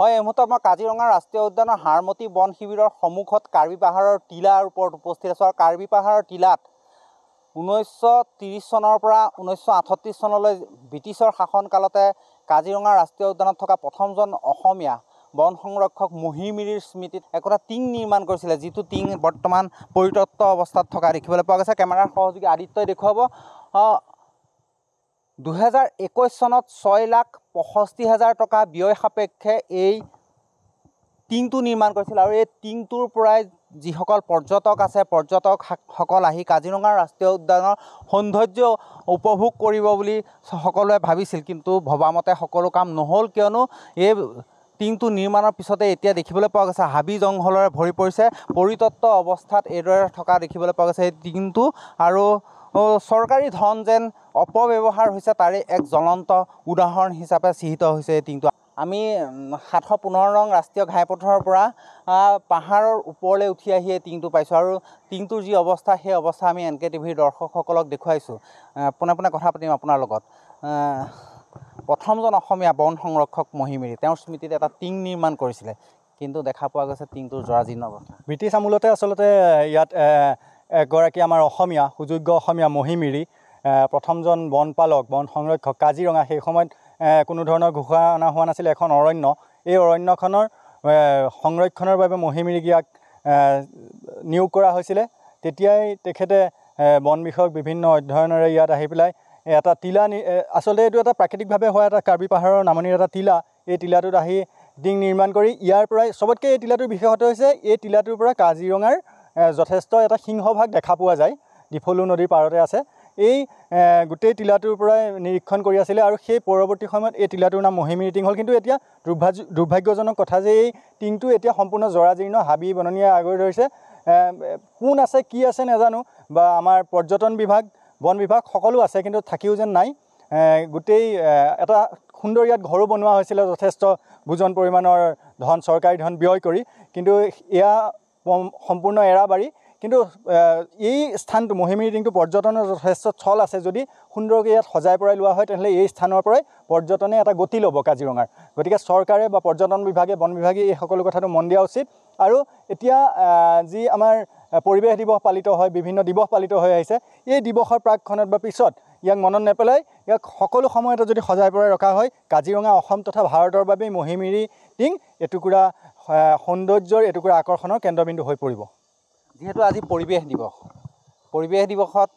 হয়, এই মুহূৰ্তত মই কাজিৰঙা ৰাষ্ট্ৰীয় উদ্যানৰ হাৰমতি বন শিবিৰৰ সন্মুখত কাৰ্বি পাহাৰৰ টিলাৰ ওপৰত উপস্থিত আছোঁ আৰু কাৰ্বি পাহাৰৰ টিলাত 1930 চনৰ পৰা 1938 চনলৈ ব্ৰিটিছৰ শাসনকালতে কাজিৰঙা ৰাষ্ট্ৰীয় উদ্যানত থকা প্ৰথমজন অসমীয়া বন সংৰক্ষক মহিমিৰিৰ স্মৃতিত একোটা টিং নিৰ্মাণ কৰিছিলে, যিটো টিং বৰ্তমান পৰিত্যক্ত অৱস্থাত থকা দেখিবলৈ পোৱা গৈছে। কেমেৰাৰ সহযোগী আদিত্যই দেখুৱাব। 2021 চনত 6,65,000 টকা ব্যয় সাপেক্ষে এই টিংটো নিৰ্মাণ কৰিছিল আৰু এই টিংটোৰ পৰাই যিসকল পৰ্যটক আছে, পৰ্যটকসকল আহি কাজিৰঙা ৰাষ্ট্ৰীয় উদ্যানৰ সৌন্দৰ্য উপভোগ কৰিব বুলি সকলোৱে ভাবিছিল, কিন্তু ভবামতে সকলো কাম নহ'ল, কিয়নো এই টিংটো নিৰ্মাণৰ পিছতে এতিয়া দেখিবলৈ পোৱা গৈছে হাবি জংঘলেৰে ভৰি পৰিছে। পৰিত্যক্ত অৱস্থাত এইদৰে থকা দেখিবলৈ পোৱা গৈছে এই টিংটো, আৰু চৰকাৰী ধন যেন অপব্যৱহাৰ হৈছে তাৰে এক জ্বলন্ত উদাহৰণ হিচাপে চিহ্নিত হৈছে এই টিংটো। আমি 715 নং ৰাষ্ট্ৰীয় ঘাইপথৰ পৰা পাহাৰৰ ওপৰলৈ উঠি আহি এই টিংটো পাইছোঁ আৰু টিংটোৰ যি অৱস্থা, সেই অৱস্থা আমি NK টিভিৰ দৰ্শকসকলক দেখুৱাইছোঁ। পোনে পোনে কথা পাতিম আপোনাৰ লগত। প্ৰথমজন অসমীয়া বন সংৰক্ষক মহিমিৰি, তেওঁৰ স্মৃতিত এটা টিং নিৰ্মাণ কৰিছিলে, কিন্তু দেখা পোৱা গৈছে টিংটোৰ জৰাজীৰ্ণ অৱস্থা। ব্ৰিটিছ আমোলতে আচলতে ইয়াত এগৰাকী আমাৰ অসমীয়া সুযোগ্য অসমীয়া মহিমিৰি, প্ৰথমজন বনপালক বন সংৰক্ষক। কাজিৰঙা সেই সময়ত কোনো ধৰণৰ ঘোষণা হোৱা নাছিল, এখন অৰণ্য। এই অৰণ্যখনৰ সংৰক্ষণৰ বাবে মহিমিৰিক ইয়াক নিয়োগ কৰা হৈছিলে। তেতিয়াই তেখেতে বন বিষয়ক বিভিন্ন অধ্যয়নেৰে ইয়াত আহি পেলাই এটা টিলা, আচলতে এইটো এটা প্ৰাকৃতিকভাৱে হোৱা এটা কাৰ্বি পাহাৰৰ নামনিৰ এটা টিলা, এই টিলাটোত আহি টিং নিৰ্মাণ কৰি ইয়াৰ পৰাই চবতকৈ এই টিলাটোৰ বিশেষত্ব হৈছে এই টিলাটোৰ পৰা কাজিৰঙাৰ যথেষ্ট এটা সিংহভাগ দেখা পোৱা যায়। ডিফলু নদীৰ পাৰতে আছে। এই গোটেই টিলাটোৰ পৰাই নিৰীক্ষণ কৰি আছিলে আৰু সেই পৰৱৰ্তী সময়ত এই টিলাটোৰ নাম মহিমিৰি টিং হ'ল। কিন্তু এতিয়া দুৰ্ভাগ্যজনক কথা যে এই টিংটো এতিয়া সম্পূৰ্ণ জৰাজীৰ্ণ, হাবি বননিয়ে আগুৰি ধৰিছে। কোন আছে কি আছে নাজানো, বা আমাৰ পৰ্যটন বিভাগ, বন বিভাগ সকলো আছে, কিন্তু থাকিও যেন নাই। গোটেই এটা সুন্দৰ ইয়াত ঘৰো বনোৱা হৈছিলে যথেষ্ট বুজন পৰিমাণৰ ধন, চৰকাৰী ধন ব্যয় কৰি, কিন্তু এয়া সম্পূৰ্ণ এৰাবাৰী। কিন্তু এই স্থানটো মহিমিৰি টিংটো পৰ্যটনৰ যথেষ্ট স্থল আছে। যদি সুন্দৰকৈ ইয়াত সজাই পৰাই লোৱা হয়, তেনেহ'লে এই স্থানৰ পৰাই পৰ্যটনে এটা গতি ল'ব কাজিৰঙাৰ। গতিকে চৰকাৰে বা পৰ্যটন বিভাগে, বন বিভাগে এই সকলো কথাটো মন দিয়া উচিত। আৰু এতিয়া যি আমাৰ পৰিৱেশ দিৱস পালিত হয়, বিভিন্ন দিৱস পালিত হৈ আহিছে, এই দিৱসৰ প্ৰাকখনত বা পিছত ইয়াক মনত নেপেলাই ইয়াক সকলো সময়তে যদি সজাই পৰাই ৰখা হয়, কাজিৰঙা অসম তথা ভাৰতৰ বাবেই মহিমিৰি টিং এটুকুৰা সৌন্দৰ্যৰ, এটুকুৰা আকৰ্ষণৰ কেন্দ্ৰবিন্দু হৈ পৰিব। যিহেতু আজি পৰিৱেশ দিৱসত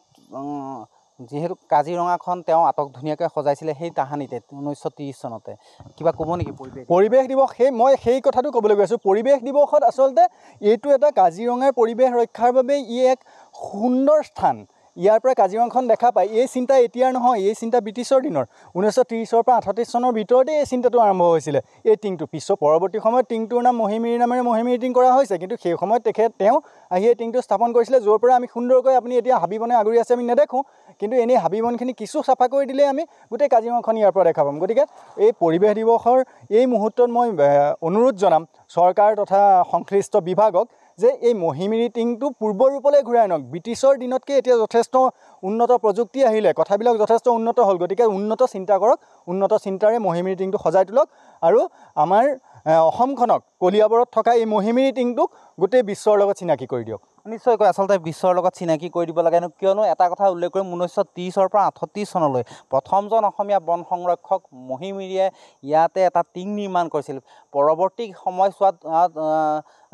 যিহেতু কাজিৰঙাখন তেওঁ আটক ধুনীয়াকৈ সজাইছিলে সেই তাহানিতে 1930 চনতে, কিবা ক'ব নেকি পৰিৱেশ দিৱস? মই সেই কথাটো ক'বলৈ গৈ আছোঁ। পৰিৱেশ দিৱসত আচলতে এইটো এটা কাজিৰঙাৰ পৰিৱেশ ৰক্ষাৰ বাবে ই এক সুন্দৰ স্থান। ইয়াৰ পৰা কাজিৰঙাখন দেখা পায়। এই চিন্তা এতিয়াৰ নহয়, এই চিন্তা ব্ৰিটিছৰ দিনৰ 1930 পৰা 38 চনৰ ভিতৰতে এই চিন্তাটো আৰম্ভ হৈছিলে। এই টিংটো পৰৱৰ্তী সময়ত টিংটোৰ নাম মহিমিৰি নামেৰে মহিমিৰি টিং কৰা হৈছে, কিন্তু সেই সময়ত তেওঁ আহি এই টিংটো স্থাপন কৰিছিলে, য'ৰ পৰা আমি সুন্দৰকৈ, আপুনি এতিয়া হাবি বনে আগুৰি আছে আমি নেদেখোঁ, কিন্তু এনেই হাবি বনখিনি কিছু চাফা কৰি দিলে আমি গোটেই কাজিৰঙাখন ইয়াৰ পৰা দেখা পাম। গতিকে এই পৰিৱেশ দিৱসৰ এই মুহূৰ্তত মই অনুৰোধ জনাম চৰকাৰ তথা সংশ্লিষ্ট বিভাগক যে এই মহিমিৰি টিংটো পূৰ্বৰ ৰূপলৈ ঘূৰাই আনক। ব্ৰিটিছৰ দিনতকৈ এতিয়া যথেষ্ট উন্নত প্ৰযুক্তি আহিলে, কথাবিলাক যথেষ্ট উন্নত হ'ল। গতিকে উন্নত চিন্তা কৰক, উন্নত চিন্তাৰে মহিমিৰি টিংটো সজাই তোলক আৰু আমাৰ অসমখনক, কলিয়াবৰত থকা এই মহিমিৰি টিংটোক গোটেই বিশ্বৰ লগত চিনাকি কৰি দিয়ক। নিশ্চয়কৈ আচলতে বিশ্বৰ লগত চিনাকি কৰি দিব লাগে, কিয়নো এটা কথা উল্লেখ কৰিম, 1930 পৰা 38 চনলৈ প্ৰথমজন অসমীয়া বন সংৰক্ষক মহিমিৰিয়ে ইয়াতে এটা টিং নিৰ্মাণ কৰিছিল। পৰৱৰ্তী সময়ছোৱাত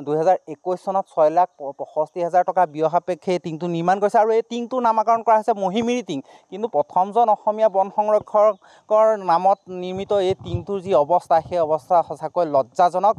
2021 চনত 6,65,000 টকা ব্যয় সাপেক্ষে এই টিংটো নিৰ্মাণ কৰিছে আৰু এই টিংটোৰ নামাকৰণ কৰা হৈছে মহিমিৰি টিং। কিন্তু প্ৰথমজন অসমীয়া বন সংৰক্ষকৰ নামত নিৰ্মিত এই টিংটোৰ যি অৱস্থা, সেই অৱস্থা সঁচাকৈ লজ্জাজনক।